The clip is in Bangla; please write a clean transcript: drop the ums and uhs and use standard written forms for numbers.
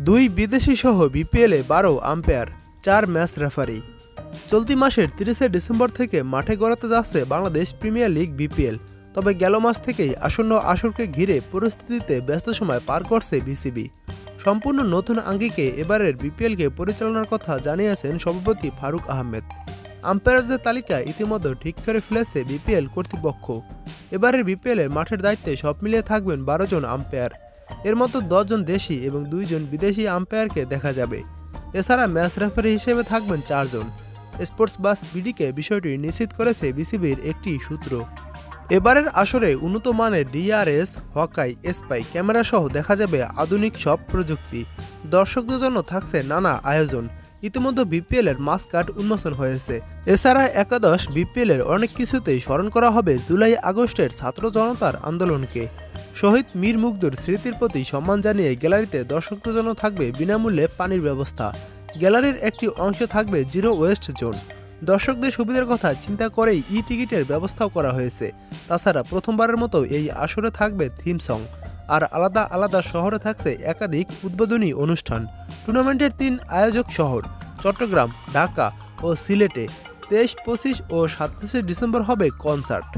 দুই বিদেশি সহ বিপিএলে 12 আম্পায়ার, 4 ম্যাচ রেফারি। চলতি মাসের 30 ডিসেম্বর থেকে মাঠে গড়াতে যাচ্ছে বাংলাদেশ প্রিমিয়ার লিগ বিপিএল। তবে গেল মাস থেকেই আসন্ন আসরকে ঘিরে পরিস্থিতিতে ব্যস্ত সময় পার করছে বিসিবি। সম্পূর্ণ নতুন আঙ্গিকে এবারের বিপিএলকে পরিচালনার কথা জানিয়েছেন সভাপতি ফারুক আহমেদ। আম্পায়ারদের তালিকা ইতিমধ্যে ঠিক করে ফেলেছে বিপিএল কর্তৃপক্ষ। এবারের বিপিএলের মাঠের দায়িত্বে সব মিলিয়ে থাকবেন 12 জন আম্পায়ার। এর মধ্যে 10 জন দেশি এবং 2 জন বিদেশি আম্পায়ারকে দেখা যাবে। এছাড়া ম্যাচ রেফারি হিসেবে থাকবেন 4 জন। স্পোর্টস বাস বিডিকে বিষয়টি নিশ্চিত করেছে বিসিবির একটি সূত্র। এবারের আসরে উন্নত মানের ডিআরএস, হকাই, স্পাই ক্যামেরা সহ দেখা যাবে আধুনিক সব প্রযুক্তি। দর্শকদের জন্য থাকছে নানা আয়োজন। ইতিমধ্যে বিপিএল এর মাসকাট উন্মোচন হয়েছে। এছাড়া একাদশ বিপিএল এর অনেক কিছুতেই স্মরণ করা হবে জুলাই আগস্টের ছাত্র জনতার আন্দোলনকে। শহীদ মীর মুগ্ধর স্মৃতির প্রতি সম্মান জানিয়ে গ্যালারিতে দর্শকদের জন্য থাকবে বিনামূল্যে পানির ব্যবস্থা। গ্যালারির একটি অংশ থাকবে জিরো ওয়েস্ট জোন। দর্শকদের সুবিধার কথা চিন্তা করেই টিকিটের ব্যবস্থাও করা হয়েছে। তাছাড়া প্রথমবারের মতো এই আসরে থাকবে থিম সং। আর আলাদা আলাদা শহরে থাকছে একাধিক উদ্বোধনী অনুষ্ঠান। টুর্নামেন্টের 3 আয়োজক শহর চট্টগ্রাম, ঢাকা ও সিলেটে 23, 25 ও 27 ডিসেম্বর হবে কনসার্ট।